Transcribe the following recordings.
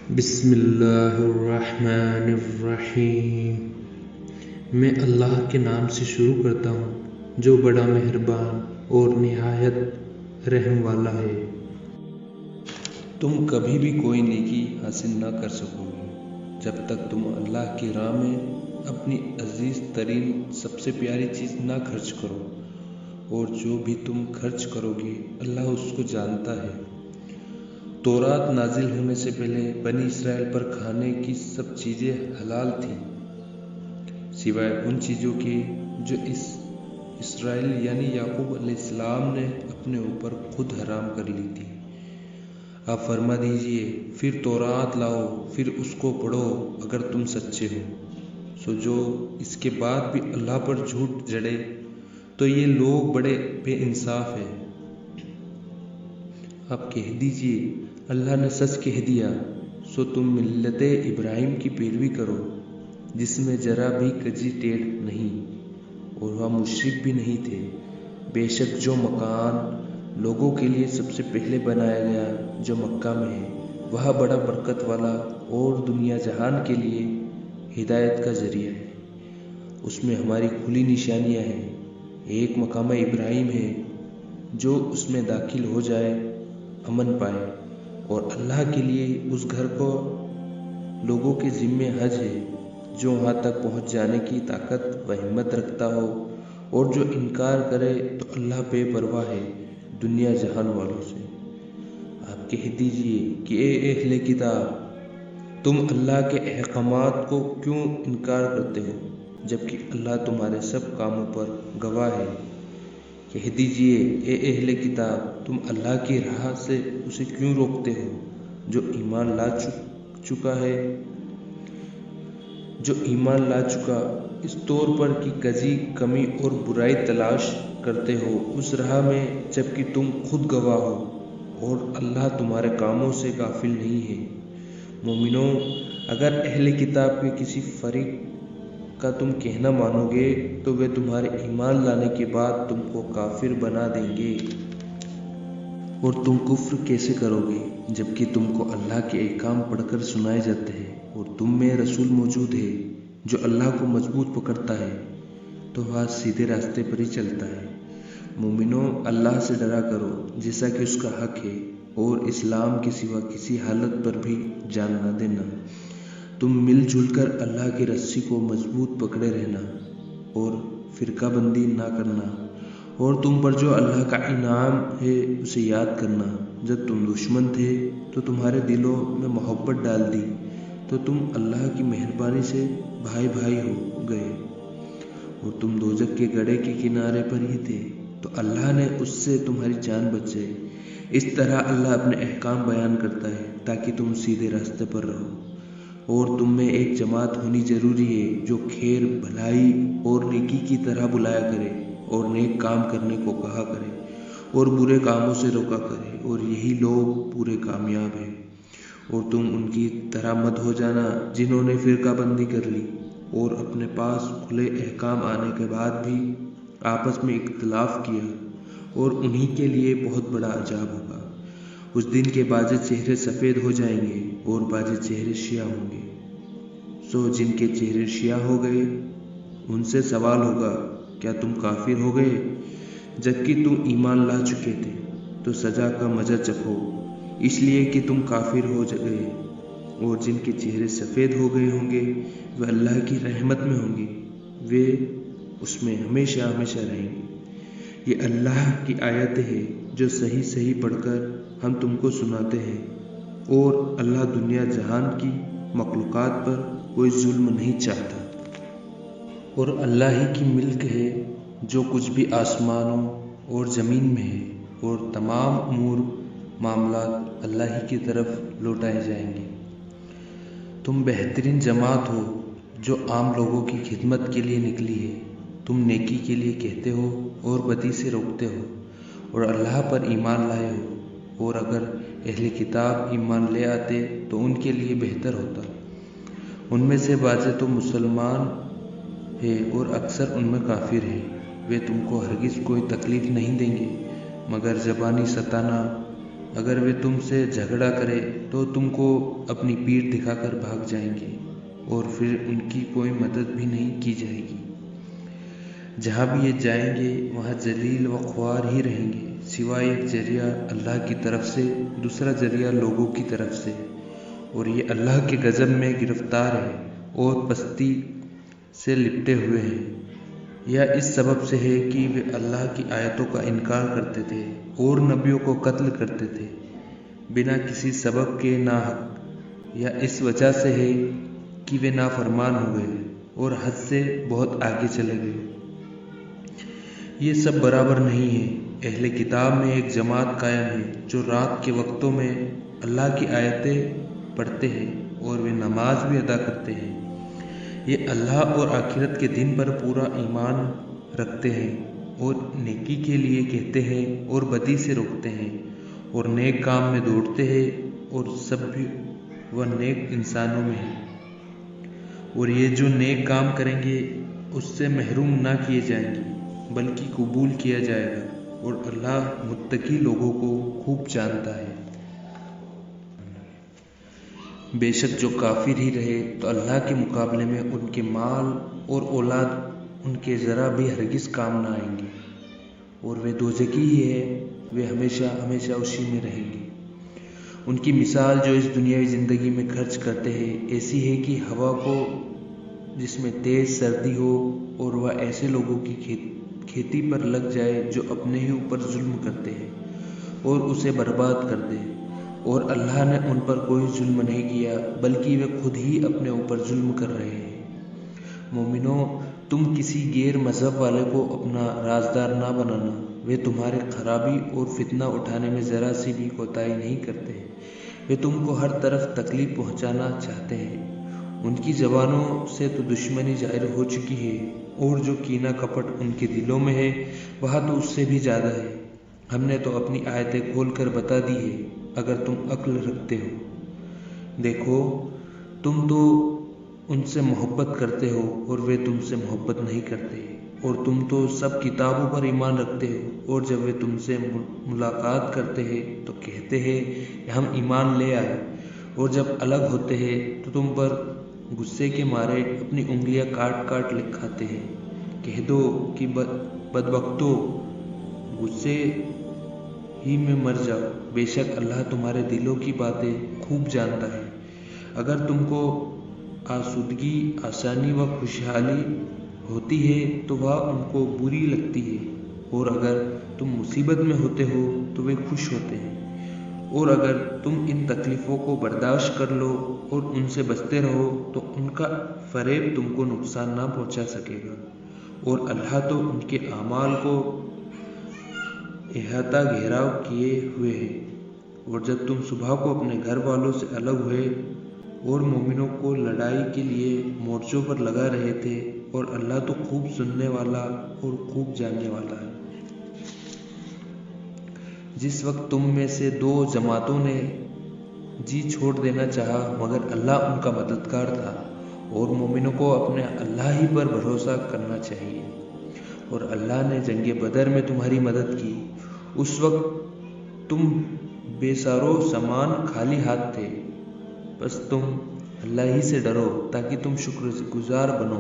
بسم اللہ الرحمن الرحیم۔ میں اللہ کے نام سے شروع کرتا ہوں جو بڑا مہربان اور نہایت رحم والا ہے۔ تم کبھی بھی کوئی نیکی حاصل نہ کر سکو گے جب تک تم اللہ کی راہ میں اپنی عزیز ترین سب سے پیاری چیز نہ خرچ کرو، اور جو بھی تم خرچ کرو گے اللہ اس کو جانتا ہے۔ تورات نازل ہونے سے پہلے بنی اسرائیل پر کھانے کی سب چیزیں حلال تھیں، سوائے ان چیزوں کے جو اسرائیل یعنی یعقوب علیہ السلام نے اپنے اوپر خود حرام کر لی تھی۔ آپ فرما دیجئے، پھر تورات لاؤ، پھر اس کو پڑھو اگر تم سچے ہو۔ سو جو اس کے بعد بھی اللہ پر جھوٹ جڑے تو یہ لوگ بڑے بے انصاف ہیں۔ آپ کہہ دیجئے، اللہ نے سچ کہہ دیا، سو تم ملت ابراہیم کی پیروی کرو جس میں ذرا بھی کجی ٹیڑھ نہیں، اور وہ مشرک بھی نہیں تھے۔ بے شک جو مکان لوگوں کے لیے سب سے پہلے بنایا گیا جو مکہ میں ہے، وہ بڑا برکت والا اور دنیا جہان کے لیے ہدایت کا ذریعہ ہے۔ اس میں ہماری کھلی نشانیاں ہیں۔ ایک مقام ابراہیم ہے، جو اس میں داخل ہو جائے امن پائے، اور اللہ کے لیے اس گھر کو لوگوں کے ذمے حج ہے جو وہاں تک پہنچ جانے کی طاقت و ہمت رکھتا ہو، اور جو انکار کرے تو اللہ بے پرواہ ہے دنیا جہان والوں سے۔ آپ کہہ دیجئے کہ اے اہل کتاب، تم اللہ کے احکامات کو کیوں انکار کرتے ہو جبکہ اللہ تمہارے سب کاموں پر گواہ ہے۔ کہہ دیجئے، اے اہل کتاب، تم اللہ کی راہ سے اسے کیوں روکتے ہو جو ایمان لا چکا اس طور پر کہ کجی، کمی اور برائی تلاش کرتے ہو اس راہ میں جبکہ تم خود گواہ ہو، اور اللہ تمہارے کاموں سے غافل نہیں ہے۔ مومنوں، اگر اہل کتاب کے کسی فریق کا تم کہنا مانو گے تو وہ تمہارے ایمان لانے کے بعد تم کو کافر بنا دیں گے، اور تم کفر کیسے کرو گے جبکہ تم کو اللہ کے احکام پڑھ کر سنائے جاتے ہیں، اور تم میں رسول موجود ہے جو اللہ کو مضبوط پکڑتا ہے تو وہ سیدھے راستے پر ہی چلتا ہے۔ مومنوں، اللہ سے ڈرا کرو جیسا کہ اس کا حق ہے، اور اسلام کے سوا کسی حالت پر بھی جان نہ دینا۔ تم مل جل کر اللہ کی رسی کو مضبوط پکڑے رہنا اور فرقہ بندی نہ کرنا، اور تم پر جو اللہ کا انعام ہے اسے یاد کرنا۔ جب تم دشمن تھے تو تمہارے دلوں میں محبت ڈال دی تو تم اللہ کی مہربانی سے بھائی بھائی ہو گئے، اور تم دوزخ کے گڑھے کے کنارے پر ہی تھے تو اللہ نے اس سے تمہاری جان بچ جائے۔ اس طرح اللہ اپنے احکام بیان کرتا ہے تاکہ تم سیدھے راستے پر رہو، اور تم میں ایک جماعت ہونی ضروری ہے جو خیر، بھلائی اور نیکی کی طرح بلایا کرے، اور نیک کام کرنے کو کہا کرے، اور برے کاموں سے روکا کرے، اور یہی لوگ پورے کامیاب ہیں۔ اور تم ان کی طرح مت ہو جانا جنہوں نے فرقہ بندی کر لی اور اپنے پاس کھلے احکام آنے کے بعد بھی آپس میں اختلاف کیا، اور انہی کے لیے بہت بڑا عذاب ہوگا۔ اس دن کے بعض چہرے سفید ہو جائیں گے اور بعض چہرے سیاہ ہوں گے، سو جن کے چہرے سیاہ ہو گئے ان سے سوال ہوگا، کیا تم کافر ہو گئے جبکہ تم ایمان لا چکے تھے؟ تو سزا کا مزہ چکھو اس لیے کہ تم کافر ہو گئے۔ اور جن کے چہرے سفید ہو گئے ہوں گے وہ اللہ کی رحمت میں ہوں گے، وہ اس میں ہمیشہ ہمیشہ رہیں گے۔ یہ اللہ کی آیتیں ہیں جو صحیح صحیح پڑھ کر ہم تم کو سناتے ہیں، اور اللہ دنیا جہان کی مخلوقات پر کوئی ظلم نہیں چاہتا۔ اور اللہ ہی کی ملک ہے جو کچھ بھی آسمانوں اور زمین میں ہے، اور تمام امور معاملات اللہ ہی کی طرف لوٹائے جائیں گے۔ تم بہترین جماعت ہو جو عام لوگوں کی خدمت کے لیے نکلی ہے۔ تم نیکی کے لیے کہتے ہو اور بدی سے روکتے ہو، اور اللہ پر ایمان لائے ہو، اور اگر اہل کتاب ایمان لے آتے تو ان کے لیے بہتر ہوتا۔ ان میں سے بعض تو مسلمان ہے اور اکثر ان میں کافر ہے۔ وہ تم کو ہرگز کوئی تکلیف نہیں دیں گے مگر زبانی ستانا اگر وہ تم سے جھگڑا کرے تو تم کو اپنی پیٹھ دکھا کر بھاگ جائیں گے اور پھر ان کی کوئی مدد بھی نہیں کی جائے گی۔ جہاں بھی یہ جائیں گے وہاں ذلیل و خوار ہی رہیں گے، سوائے ایک ذریعہ اللہ کی طرف سے، دوسرا ذریعہ لوگوں کی طرف سے، اور یہ اللہ کے غضب میں گرفتار ہے اور پستی سے لپٹے ہوئے ہیں۔ یا اس سبب سے ہے کہ وہ اللہ کی آیتوں کا انکار کرتے تھے اور نبیوں کو قتل کرتے تھے بنا کسی سبب کے ناحق، یا اس وجہ سے ہے کہ وہ نافرمان ہو گئے اور حد سے بہت آگے چلے گئے۔ یہ سب برابر نہیں ہے۔ اہل کتاب میں ایک جماعت قائم ہے جو رات کے وقتوں میں اللہ کی آیتیں پڑھتے ہیں اور وہ نماز بھی ادا کرتے ہیں۔ یہ اللہ اور آخرت کے دن پر پورا ایمان رکھتے ہیں اور نیکی کے لیے کہتے ہیں اور بدی سے روکتے ہیں اور نیک کام میں دوڑتے ہیں، اور سب بھی وہ نیک انسانوں میں ہیں۔ اور یہ جو نیک کام کریں گے اس سے محروم نہ کیے جائیں گے بلکہ قبول کیا جائے گا، اور اللہ متقی لوگوں کو خوب جانتا ہے۔ بے شک جو کافر ہی رہے تو اللہ کے مقابلے میں ان کے مال اور اولاد ان کے ذرا بھی ہرگز کام نہ آئیں گے، اور وہ دوزخی ہی ہے، وہ ہمیشہ ہمیشہ اسی میں رہیں گے۔ ان کی مثال جو اس دنیاوی زندگی میں خرچ کرتے ہیں ایسی ہے کہ ہوا کو جس میں تیز سردی ہو، اور وہ ایسے لوگوں کی کھیتی پر لگ جائے جو اپنے ہی اوپر ظلم کرتے ہیں اور اسے برباد کر دے، اور اللہ نے ان پر کوئی ظلم نہیں کیا بلکہ وہ خود ہی اپنے اوپر ظلم کر رہے ہیں۔ مومنو، تم کسی غیر مذہب والے کو اپنا رازدار نہ بنانا، وہ تمہارے خرابی اور فتنہ اٹھانے میں ذرا سی بھی کوتاہی نہیں کرتے ہیں، وہ تم کو ہر طرف تکلیف پہنچانا چاہتے ہیں۔ ان کی زبانوں سے تو دشمنی ظاہر ہو چکی ہے، اور جو کینہ کپٹ ان کے دلوں میں ہے وہاں تو اس سے بھی زیادہ ہے۔ ہم نے تو اپنی آیتیں کھول کر بتا دی ہے اگر تم عقل رکھتے ہو۔ دیکھو، تم تو ان سے محبت کرتے ہو اور وہ تم سے محبت نہیں کرتے، اور تم تو سب کتابوں پر ایمان رکھتے ہو، اور جب وہ تم سے ملاقات کرتے ہیں تو کہتے ہیں کہ ہم ایمان لے آئے، اور جب الگ ہوتے ہیں تو تم پر غصے کے مارے اپنی انگلیاں کاٹ کاٹ کھاتے ہیں۔ کہہ دو کہ بدبختو، غصے ہی میں مر جاؤ، بے شک اللہ تمہارے دلوں کی باتیں خوب جانتا ہے۔ اگر تم کو آسودگی، آسانی و خوشحالی ہوتی ہے تو وہ ان کو بری لگتی ہے، اور اگر تم مصیبت میں ہوتے ہو تو وہ خوش ہوتے ہیں، اور اگر تم ان تکلیفوں کو برداشت کر لو اور ان سے بچتے رہو تو ان کا فریب تم کو نقصان نہ پہنچا سکے گا، اور اللہ تو ان کے اعمال کو احاطہ گھیراؤ کیے ہوئے ہے۔ اور جب تم صبح کو اپنے گھر والوں سے الگ ہوئے اور مومنوں کو لڑائی کے لیے مورچوں پر لگا رہے تھے، اور اللہ تو خوب سننے والا اور خوب جاننے والا ہے۔ جس وقت تم میں سے دو جماعتوں نے جی چھوڑ دینا چاہا مگر اللہ ان کا مددگار تھا، اور مومنوں کو اپنے اللہ ہی پر بھروسہ کرنا چاہیے، اور اللہ نے جنگ بدر میں تمہاری مدد کی۔ اس وقت تم بے سارو سامان خالی ہاتھ تھے، بس تم اللہ ہی سے ڈرو تاکہ تم شکر گزار بنو۔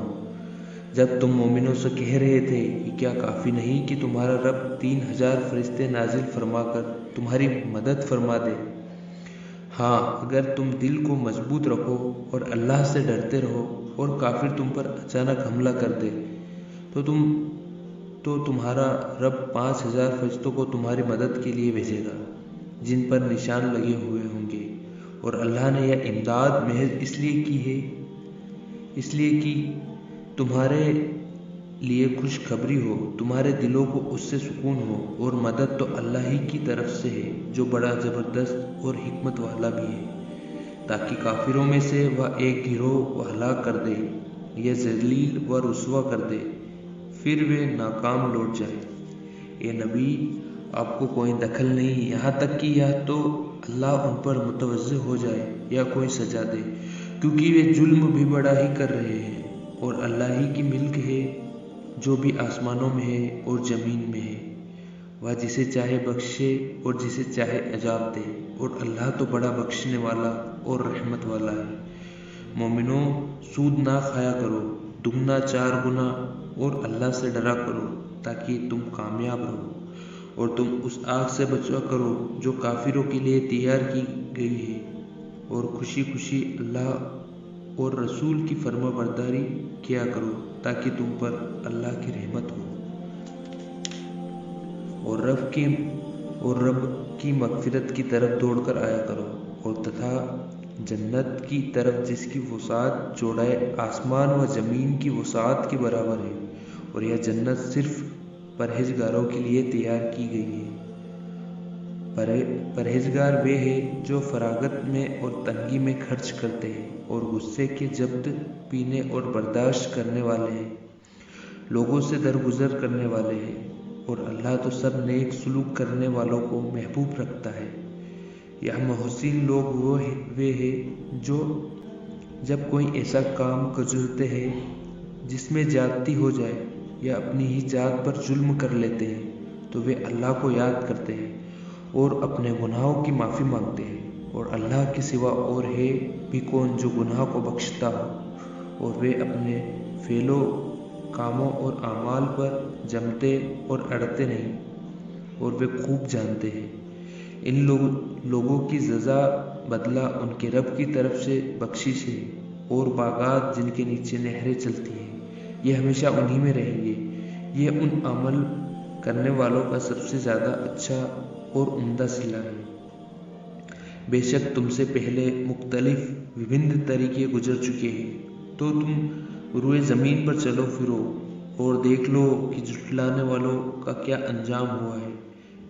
جب تم مومنوں سے کہہ رہے تھے کہ کیا کافی نہیں کہ تمہارا رب 3000 فرشتے نازل فرما کر تمہاری مدد فرما دے؟ ہاں، اگر تم دل کو مضبوط رکھو اور اللہ سے ڈرتے رہو اور کافر تم پر اچانک حملہ کر دے تو تمہارا رب 5000 فرشتوں کو تمہاری مدد کے لیے بھیجے گا جن پر نشان لگے ہوئے ہوں گے، اور اللہ نے یہ امداد محض اس لیے کہ تمہارے لیے خوشخبری ہو، تمہارے دلوں کو اس سے سکون ہو، اور مدد تو اللہ ہی کی طرف سے ہے جو بڑا زبردست اور حکمت والا بھی ہے، تاکہ کافروں میں سے وہ ایک گروہ کو ہلاک کر دے یا ذلیل و رسوا کر دے، پھر وہ ناکام لوٹ جائے۔ اے نبی، آپ کو کوئی دخل نہیں یہاں تک کہ یا تو اللہ ان پر متوجہ ہو جائے یا کوئی سزا دے، کیونکہ وہ ظلم بھی بڑا ہی کر رہے ہیں، اور اللہ ہی کی ملک ہے جو بھی آسمانوں میں ہے اور زمین میں ہے، وہ جسے چاہے بخشے اور جسے چاہے عذاب دے، اور اللہ تو بڑا بخشنے والا اور رحمت والا ہے۔ مومنو، سود نہ کھایا کرو، دگنا 4 گنا، اور اللہ سے ڈرا کرو تاکہ تم کامیاب رہو، اور تم اس آگ سے بچا کرو جو کافروں کے لیے تیار کی گئی ہے، اور خوشی خوشی اللہ اور رسول کی فرما برداری کیا کرو تاکہ تم پر اللہ کی رحمت ہو، اور رب کی مغفرت کی طرف دوڑ کر آیا کرو، اور تتھا جنت کی طرف جس کی وسعت چوڑائی آسمان و زمین کی وسعت کے برابر ہے، اور یہ جنت صرف پرہیزگاروں کے لیے تیار کی گئی ہے۔ پرہیزگار وہ ہے جو فراغت میں اور تنگی میں خرچ کرتے ہیں، اور غصے کے ضبط پینے اور برداشت کرنے والے ہیں، لوگوں سے درگزر کرنے والے ہیں، اور اللہ تو سب نیک سلوک کرنے والوں کو محبوب رکھتا ہے۔ یہ محسن لوگ وہ ہیں جو جب کوئی ایسا کام گزرتے ہیں جس میں زیادتی ہو جائے یا اپنی ہی ذات پر ظلم کر لیتے ہیں تو وہ اللہ کو یاد کرتے ہیں اور اپنے گناہوں کی معافی مانگتے ہیں، اور اللہ کے سوا اور ہے بھی کون جو گناہ کو بخشتا ہو، اور وہ اپنے فعلوں، کاموں اور اعمال پر جمتے اور اڑتے نہیں، اور وہ خوب جانتے ہیں۔ ان لوگوں کی جزا بدلہ ان کے رب کی طرف سے بخشش ہے، اور باغات جن کے نیچے نہریں چلتی ہیں، یہ ہمیشہ انہی میں رہیں گے۔ یہ ان عمل کرنے والوں کا سب سے زیادہ اچھا اور عمدہ صلہ ہے۔ بے شک تم سے پہلے مختلف طریقے گزر چکے ہیں، تو تم روئے زمین پر چلو پھرو اور دیکھ لو کہ جھٹلانے والوں کا کیا انجام ہوا ہے۔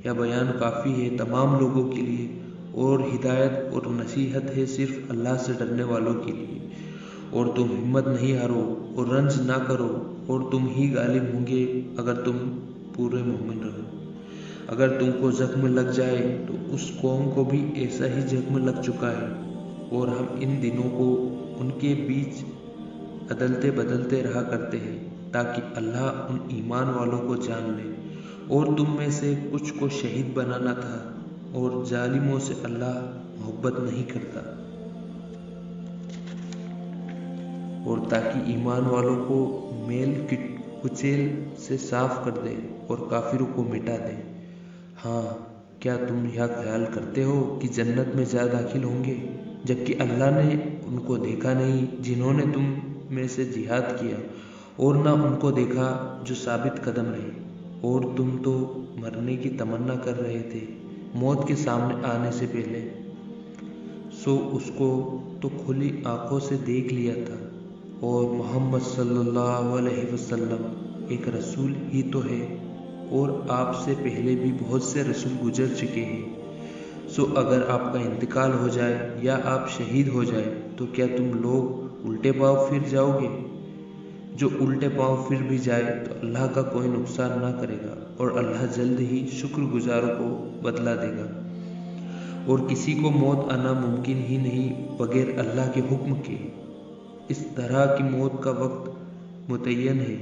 یہ بیان کافی ہے تمام لوگوں کے لیے، اور ہدایت اور نصیحت ہے صرف اللہ سے ڈرنے والوں کے لیے۔ اور تم ہمت نہیں ہارو اور رنج نہ کرو، اور تم ہی غالب ہوں گے اگر تم پورے مومن رہو۔ اگر تم کو زخم لگ جائے تو اس قوم کو بھی ایسا ہی زخم لگ چکا ہے، اور ہم ان دنوں کو ان کے بیچ عدلتے بدلتے رہا کرتے ہیں تاکہ اللہ ان ایمان والوں کو جان لے، اور تم میں سے کچھ کو شہید بنانا تھا، اور ظالموں سے اللہ محبت نہیں کرتا، اور تاکہ ایمان والوں کو میل کچیل سے صاف کر دے اور کافروں کو مٹا دے۔ ہاں، کیا تم یہ خیال کرتے ہو کہ جنت میں جا داخل ہوں گے جبکہ اللہ نے ان کو دیکھا نہیں جنہوں نے تم میں سے جہاد کیا، اور نہ ان کو دیکھا جو ثابت قدم رہے، اور تم تو مرنے کی تمنا کر رہے تھے موت کے سامنے آنے سے پہلے، سو اس کو تو کھلی آنکھوں سے دیکھ لیا تھا، اور محمد صلی اللہ علیہ وسلم ایک رسول ہی تو ہے، اور آپ سے پہلے بھی بہت سے رسول گزر چکے ہیں، سو اگر آپ کا انتقال ہو جائے یا آپ شہید ہو جائے تو کیا تم لوگ الٹے پاؤں پھر جاؤ گے؟ جو الٹے پاؤں پھر بھی جائے تو اللہ کا کوئی نقصان نہ کرے گا، اور اللہ جلد ہی شکر گزاروں کو بدلہ دے گا، اور کسی کو موت آنا ممکن ہی نہیں بغیر اللہ کے حکم کے۔ اس طرح کی موت کا وقت متعین ہے،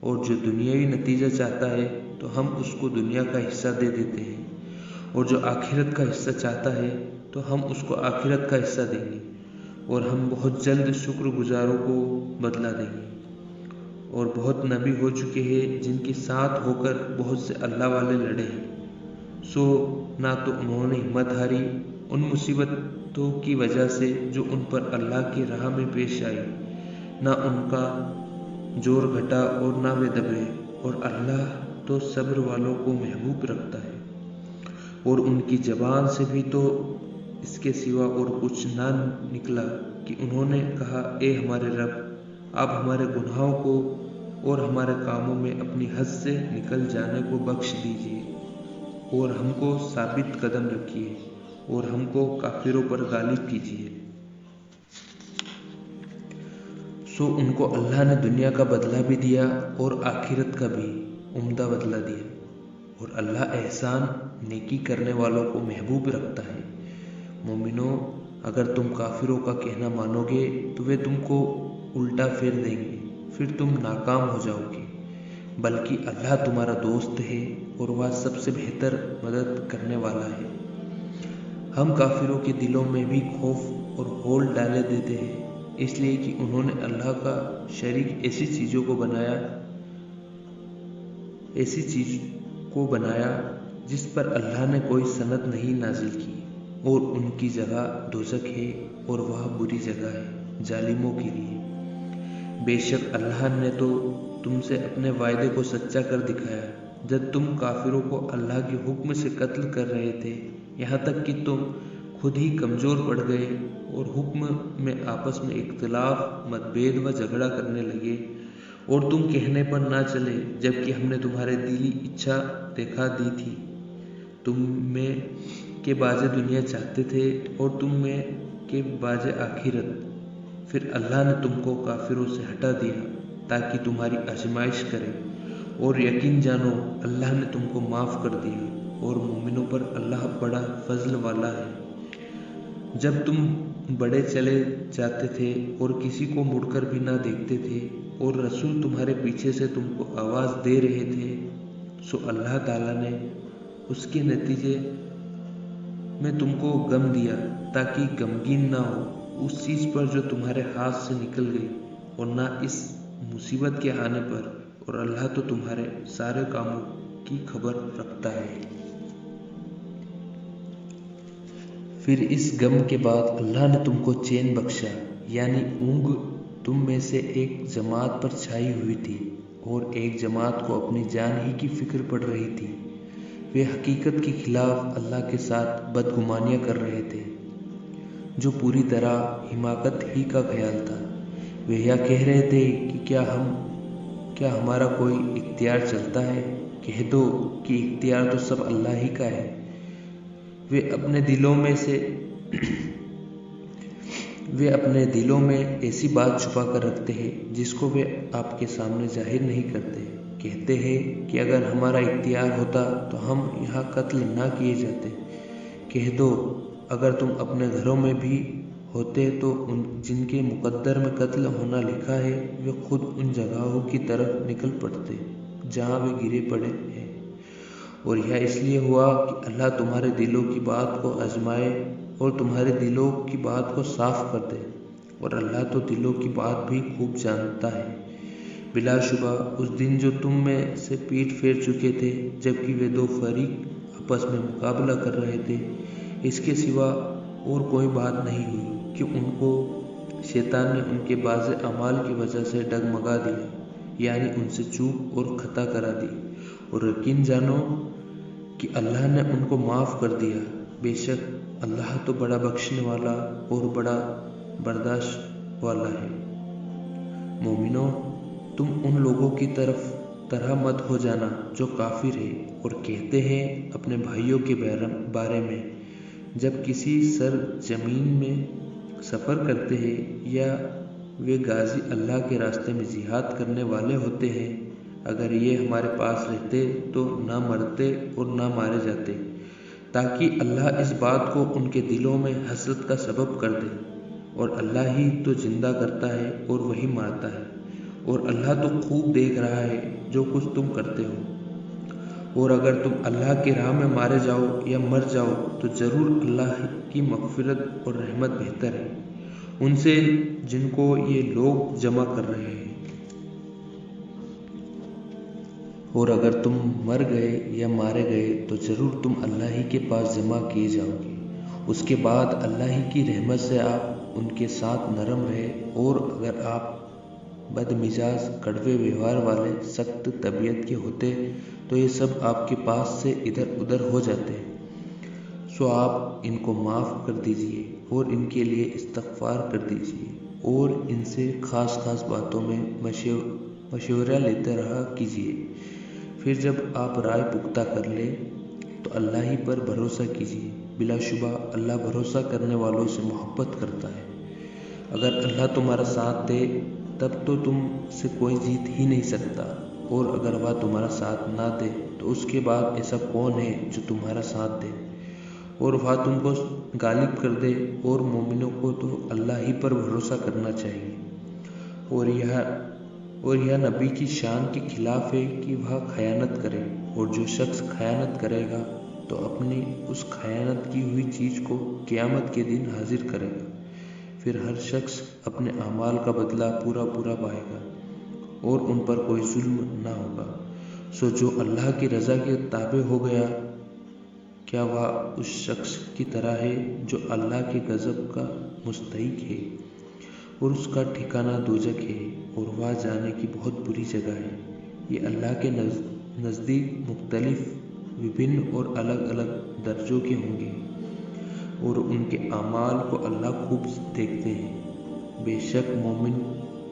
اور جو دنیاوی نتیجہ چاہتا ہے تو ہم اس کو دنیا کا حصہ دے دیتے ہیں، اور جو آخرت کا حصہ چاہتا ہے تو ہم اس کو آخرت کا حصہ دیں گے، اور ہم بہت جلد شکر گزاروں کو بدلہ دیں گے۔ اور بہت نبی ہو چکے ہیں جن کے ساتھ ہو کر بہت سے اللہ والے لڑے ہیں، سو نہ تو انہوں نے ہمت ہاری ان مصیبتوں کی وجہ سے جو ان پر اللہ کی راہ میں پیش آئی، نہ ان کا زور گھٹا اور نہ وہ دبے، اور اللہ تو صبر والوں کو محبوب رکھتا ہے۔ اور ان کی زبان سے بھی تو اس کے سوا اور کچھ نہ نکلا کہ انہوں نے کہا، اے ہمارے رب، آپ ہمارے گناہوں کو اور ہمارے کاموں میں اپنی حد سے نکل جانے کو بخش دیجیے، اور ہم کو ثابت قدم رکھیے، اور ہم کو کافروں پر غالب کیجیے۔ سو ان کو اللہ نے دنیا کا بدلہ بھی دیا اور آخرت کا بھی عمدہ بدلہ دیا، اور اللہ احسان نیکی کرنے والوں کو محبوب رکھتا ہے۔ مومنو، اگر تم کافروں کا کہنا مانو گے تو وہ تم کو الٹا پھیر دیں گے، پھر تم ناکام ہو جاؤ گے۔ بلکہ اللہ تمہارا دوست ہے اور وہ سب سے بہتر مدد کرنے والا ہے۔ ہم کافروں کے دلوں میں بھی خوف اور ہول ڈالے دیتے ہیں، اس لیے کہ انہوں نے اللہ کا شریک ایسی چیز کو بنایا جس پر اللہ نے کوئی سند نہیں نازل کی، اور ان کی جگہ دوزخ ہے اور وہ بری جگہ ہے ظالموں کے لیے۔ بے شک اللہ نے تو تم سے اپنے وعدے کو سچا کر دکھایا جب تم کافروں کو اللہ کے حکم سے قتل کر رہے تھے، یہاں تک کہ تم خود ہی کمزور پڑ گئے اور حکم میں آپس میں اختلاف، متبھید و جھگڑا کرنے لگے، اور تم کہنے پر نہ چلے جبکہ ہم نے تمہارے دلی اچھا دکھا دی تھی۔ تم میں کے باز دنیا چاہتے تھے اور تم میں کے باز آخرت، پھر اللہ نے تم کو کافروں سے ہٹا دیا تاکہ تمہاری آزمائش کرے، اور یقین جانو اللہ نے تم کو معاف کر دیا، اور مومنوں پر اللہ بڑا فضل والا ہے۔ جب تم بڑے چلے جاتے تھے اور کسی کو مڑ کر بھی نہ دیکھتے تھے، اور رسول تمہارے پیچھے سے تم کو آواز دے رہے تھے، سو اللہ تعالیٰ نے اس کے نتیجے میں تم کو غم دیا تاکہ غمگین نہ ہو اس چیز پر جو تمہارے ہاتھ سے نکل گئی، اور نہ اس مصیبت کے آنے پر، اور اللہ تو تمہارے سارے کاموں کی خبر رکھتا ہے۔ پھر اس غم کے بعد اللہ نے تم کو چین بخشا، یعنی اونگ تم میں سے ایک جماعت پر چھائی ہوئی تھی، اور ایک جماعت کو اپنی جان ہی کی فکر پڑ رہی تھی۔ وہ حقیقت کے خلاف اللہ کے ساتھ بدگمانیاں کر رہے تھے، جو پوری طرح حماقت ہی کا خیال تھا۔ وہ یہ کہہ رہے تھے کہ کیا ہمارا کوئی اختیار چلتا ہے؟ کہہ دو کہ اختیار تو سب اللہ ہی کا ہے۔ وہ اپنے دلوں میں ایسی بات چھپا کر رکھتے ہیں جس کو وہ آپ کے سامنے ظاہر نہیں کرتے۔ کہتے ہیں کہ اگر ہمارا اختیار ہوتا تو ہم یہاں قتل نہ کیے جاتے۔ کہہ دو اگر تم اپنے گھروں میں بھی ہوتے تو جن کے مقدر میں قتل ہونا لکھا ہے، وہ خود ان جگہوں کی طرف نکل پڑتے جہاں وہ گرے پڑے ہیں۔ اور یہ اس لیے ہوا کہ اللہ تمہارے دلوں کی بات کو آزمائے اور تمہارے دلوں کی بات کو صاف کر دے، اور اللہ تو دلوں کی بات بھی خوب جانتا ہے۔ بلا شبہ اس دن جو تم میں سے پیٹ پھیر چکے تھے جبکہ وہ دو فریق آپس میں مقابلہ کر رہے تھے، اس کے سوا اور کوئی بات نہیں ہوئی کہ ان کو شیطان نے ان کے بعض اعمال کی وجہ سے ڈگمگا دیا، یعنی ان سے چوک اور خطا کرا دی، اور یقین جانو کہ اللہ نے ان کو معاف کر دیا۔ بے شک اللہ تو بڑا بخشنے والا اور بڑا برداشت والا ہے۔ مومنوں، تم ان لوگوں کی طرح مت ہو جانا جو کافر ہیں اور کہتے ہیں اپنے بھائیوں کے بارے میں جب کسی سرزمین میں سفر کرتے ہیں یا وہ غازی اللہ کے راستے میں جہاد کرنے والے ہوتے ہیں، اگر یہ ہمارے پاس رہتے تو نہ مرتے اور نہ مارے جاتے، تاکہ اللہ اس بات کو ان کے دلوں میں حسرت کا سبب کر دے، اور اللہ ہی تو زندہ کرتا ہے اور وہی مارتا ہے، اور اللہ تو خوب دیکھ رہا ہے جو کچھ تم کرتے ہو۔ اور اگر تم اللہ کی راہ میں مارے جاؤ یا مر جاؤ تو ضرور اللہ کی مغفرت اور رحمت بہتر ہے ان سے جن کو یہ لوگ جمع کر رہے ہیں۔ اور اگر تم مر گئے یا مارے گئے تو ضرور تم اللہ ہی کے پاس جمع کیے جاؤ گے۔ اس کے بعد اللہ ہی کی رحمت سے آپ ان کے ساتھ نرم رہے، اور اگر آپ بد مزاج، کڑوے ویوہار والے، سخت طبیعت کے ہوتے تو یہ سب آپ کے پاس سے ادھر ادھر ہو جاتے، سو آپ ان کو معاف کر دیجئے اور ان کے لیے استغفار کر دیجئے، اور ان سے خاص باتوں میں مشورہ لیتے رہا کیجئے۔ پھر جب آپ رائے پختہ کر لیں تو اللہ ہی پر بھروسہ کیجئے، بلا شبہ اللہ بھروسہ کرنے والوں سے محبت کرتا ہے۔ اگر اللہ تمہارا ساتھ دے تب تو تم سے کوئی جیت ہی نہیں سکتا، اور اگر وہ تمہارا ساتھ نہ دے تو اس کے بعد ایسا کون ہے جو تمہارا ساتھ دے اور وہ تم کو غالب کر دے۔ اور مومنوں کو تو اللہ ہی پر بھروسہ کرنا چاہیے، اور یہ نبی کی شان کے خلاف ہے کہ وہ خیانت کرے، اور جو شخص خیانت کرے گا تو اپنی اس خیانت کی ہوئی چیز کو قیامت کے دن حاضر کرے گا، پھر ہر شخص اپنے اعمال کا بدلہ پورا پائے گا اور ان پر کوئی ظلم نہ ہوگا۔ سو جو اللہ کی رضا کے تابع ہو گیا، کیا وہ اس شخص کی طرح ہے جو اللہ کے غضب کا مستحق ہے، اور اس کا ٹھکانہ دوزخ ہے، اور وہ جانے کی بہت بری جگہ ہے۔ یہ اللہ کے نزدیک مختلف، وبھن اور الگ الگ درجوں کے ہوں گے، اور ان کے اعمال کو اللہ خوب دیکھتے ہیں۔ بے شک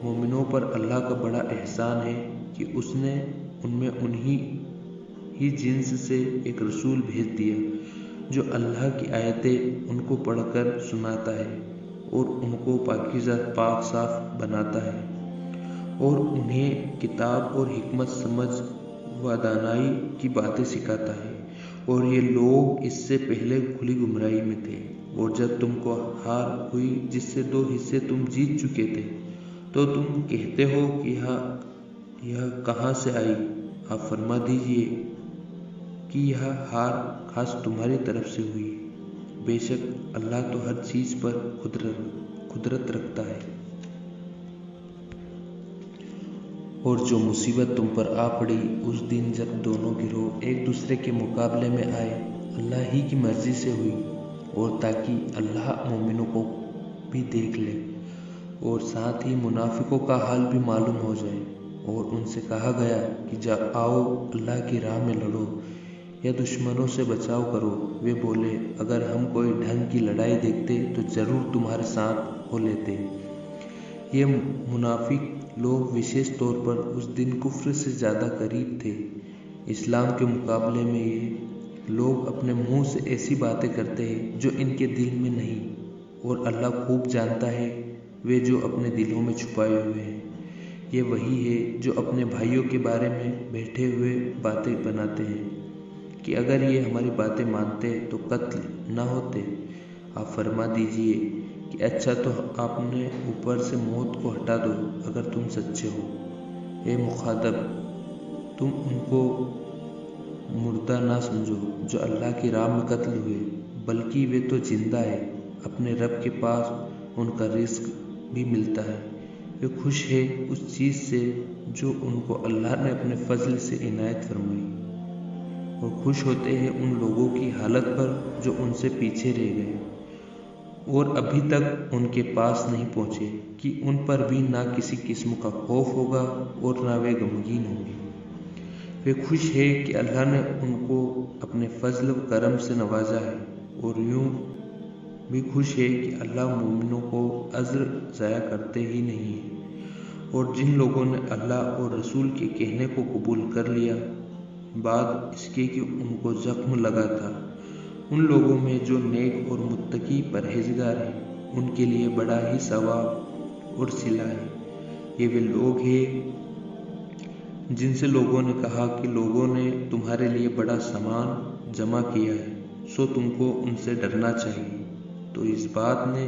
مومنوں پر اللہ کا بڑا احسان ہے کہ اس نے ان میں انہی ہی جنس سے ایک رسول بھیج دیا جو اللہ کی آیتیں ان کو پڑھ کر سناتا ہے اور ان کو پاکیزہ پاک صاف بناتا ہے، اور انہیں کتاب اور حکمت سمجھ و دانائی کی باتیں سکھاتا ہے، اور یہ لوگ اس سے پہلے کھلی گمراہی میں تھے۔ اور جب تم کو ہار ہوئی جس سے 2 حصے تم جیت چکے تھے تو تم کہتے ہو کہ یہ کہاں سے آئی؟ آپ فرما دیجئے کہ یہ ہار خاص تمہاری طرف سے ہوئی ہے، بے شک اللہ تو ہر چیز پر قدرت رکھتا ہے۔ اور جو مصیبت تم پر آ پڑی اس دن جب دونوں گروہ ایک دوسرے کے مقابلے میں آئے، اللہ ہی کی مرضی سے ہوئی، اور تاکہ اللہ مومنوں کو بھی دیکھ لے اور ساتھ ہی منافقوں کا حال بھی معلوم ہو جائے۔ اور ان سے کہا گیا کہ آؤ اللہ کی راہ میں لڑو یا دشمنوں سے بچاؤ کرو۔ وہ بولے اگر ہم کوئی ڈھنگ کی لڑائی دیکھتے تو ضرور تمہارے ساتھ ہو لیتے۔ یہ منافق لوگ وشیش طور پر اس دن کفر سے زیادہ قریب تھے اسلام کے مقابلے میں۔ یہ لوگ اپنے منہ سے ایسی باتیں کرتے ہیں جو ان کے دل میں نہیں، اور اللہ خوب جانتا ہے وہ جو اپنے دلوں میں چھپائے ہوئے ہیں۔ یہ وہی ہے جو اپنے بھائیوں کے بارے میں بیٹھے ہوئے باتیں بناتے ہیں کہ اگر یہ ہماری باتیں مانتے تو قتل نہ ہوتے۔ آپ فرما دیجئے کہ اچھا تو آپ نے اوپر سے موت کو ہٹا دو اگر تم سچے ہو۔ اے مخاطب، تم ان کو مردہ نہ سمجھو جو اللہ کی راہ میں قتل ہوئے، بلکہ وہ تو زندہ ہے، اپنے رب کے پاس ان کا رزق بھی ملتا ہے۔ وہ خوش ہے اس چیز سے جو ان کو اللہ نے اپنے فضل سے عنایت فرمائی، اور خوش ہوتے ہیں ان لوگوں کی حالت پر جو ان سے پیچھے رہ گئے اور ابھی تک ان کے پاس نہیں پہنچے، کہ ان پر بھی نہ کسی قسم کا خوف ہوگا اور نہ وہ غمگین ہوں گے۔ وہ خوش ہے کہ اللہ نے ان کو اپنے فضل و کرم سے نوازا ہے، اور یوں بھی خوش ہے کہ اللہ مومنوں کو اجر ضائع کرتے ہی نہیں ہے۔ اور جن لوگوں نے اللہ اور رسول کے کہنے کو قبول کر لیا بعد اس کے کہ ان کو زخم لگا تھا، ان لوگوں میں جو نیک اور متقی پرہیزگار ہیں ان کے لیے بڑا ہی ثواب اور صلہ ہے۔ یہ وہ لوگ ہیں جن سے لوگوں نے کہا کہ لوگوں نے تمہارے لیے بڑا سامان جمع کیا ہے، سو تم کو ان سے ڈرنا چاہیے، تو اس بات نے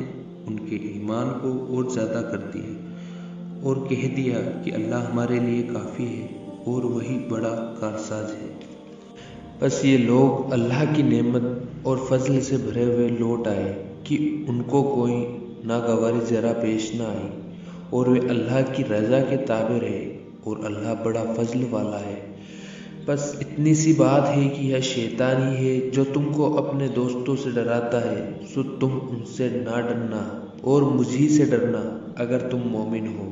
ان کے ایمان کو اور زیادہ کر دیا اور کہہ دیا کہ اللہ ہمارے لیے کافی ہے اور وہی بڑا کارساز ہے۔ بس یہ لوگ اللہ کی نعمت اور فضل سے بھرے ہوئے لوٹ آئے کہ ان کو کوئی ناگواری ذرا پیش نہ آئی، اور وہ اللہ کی رضا کے تابع رہے، اور اللہ بڑا فضل والا ہے۔ بس اتنی سی بات ہے کہ یہ شیطان ہی ہے جو تم کو اپنے دوستوں سے ڈراتا ہے، سو تم ان سے نہ ڈرنا اور مجھ ہی سے ڈرنا اگر تم مومن ہو۔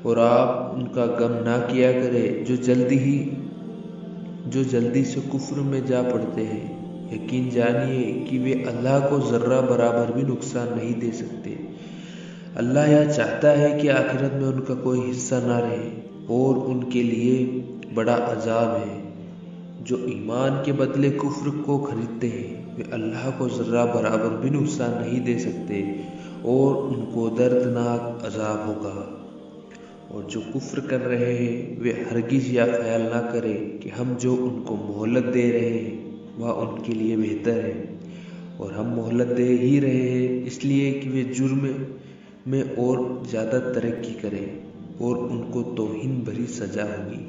اور آپ ان کا غم نہ کیا کرے جو جلدی سے کفر میں جا پڑتے ہیں۔ یقین جانیے کہ وہ اللہ کو ذرہ برابر بھی نقصان نہیں دے سکتے۔ اللہ یہ چاہتا ہے کہ آخرت میں ان کا کوئی حصہ نہ رہے، اور ان کے لیے بڑا عذاب ہے۔ جو ایمان کے بدلے کفر کو خریدتے ہیں وہ اللہ کو ذرہ برابر بھی نقصان نہیں دے سکتے، اور ان کو دردناک عذاب ہوگا۔ اور جو کفر کر رہے ہیں وہ ہرگز یہ خیال نہ کرے کہ ہم جو ان کو مہلت دے رہے ہیں وہ ان کے لیے بہتر ہے، اور ہم مہلت دے ہی رہے ہیں اس لیے کہ وہ جرم میں اور زیادہ ترقی کریں۔ اور ان کو توہین بھری سزا ہوگی۔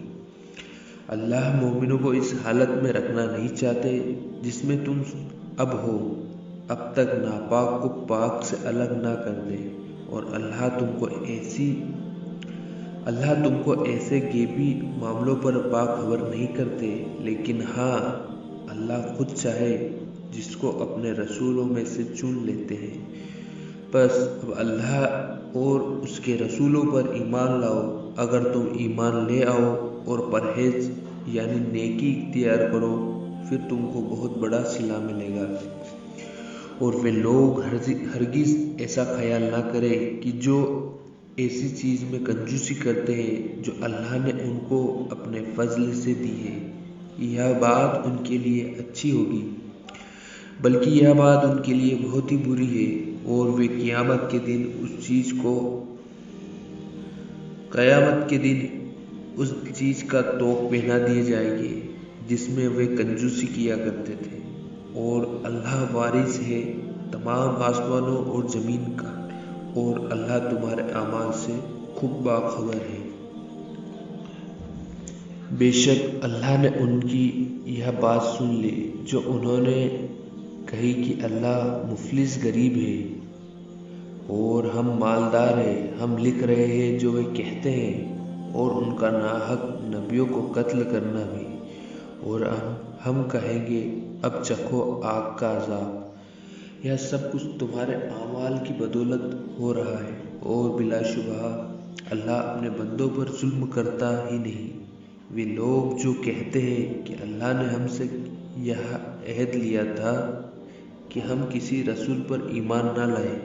اللہ مومنوں کو اس حالت میں رکھنا نہیں چاہتے جس میں تم اب ہو، اب تک ناپاک کو پاک سے الگ نہ کر دے، اور اللہ تم کو ایسے غیبی معاملوں پر باخبر نہیں کرتے، لیکن ہاں اللہ خود چاہے جس کو اپنے رسولوں میں سے چن لیتے ہیں۔ بس اب اللہ اور اس کے رسولوں پر ایمان لاؤ۔ اگر تم ایمان لے آؤ اور پرہیز یعنی نیکی اختیار کرو، پھر تم کو بہت بڑا صلہ ملے گا۔ اور وہ لوگ ہرگز ایسا خیال نہ کریں کہ جو ایسی چیز میں کنجوسی کرتے ہیں جو اللہ نے ان کو اپنے فضل سے دی ہے، یہ بات ان کے لیے اچھی ہوگی، بلکہ یہ بات ان کے لیے بہت ہی بری ہے، اور وہ قیامت کے دن اس چیز کا توق پہنا دیے جائیں گے جس میں وہ کنجوسی کیا کرتے تھے، اور اللہ وارث ہے تمام آسمانوں اور زمین کا، اور اللہ تمہارے اعمال سے خوب باخبر ہے۔ بے شک اللہ نے ان کی یہ بات سن لی جو انہوں نے کہی کہ اللہ مفلس غریب ہے اور ہم مالدار ہیں۔ ہم لکھ رہے ہیں جو وہ کہتے ہیں، اور ان کا ناحق نبیوں کو قتل کرنا بھی، اور ہم کہیں گے اب چکھو آگ کا عذاب۔ یہ سب کچھ تمہارے اعمال کی بدولت ہو رہا ہے، اور بلا شبہ اللہ اپنے بندوں پر ظلم کرتا ہی نہیں۔ وہ لوگ جو کہتے ہیں کہ اللہ نے ہم سے یہ عہد لیا تھا کہ ہم کسی رسول پر ایمان نہ لائیں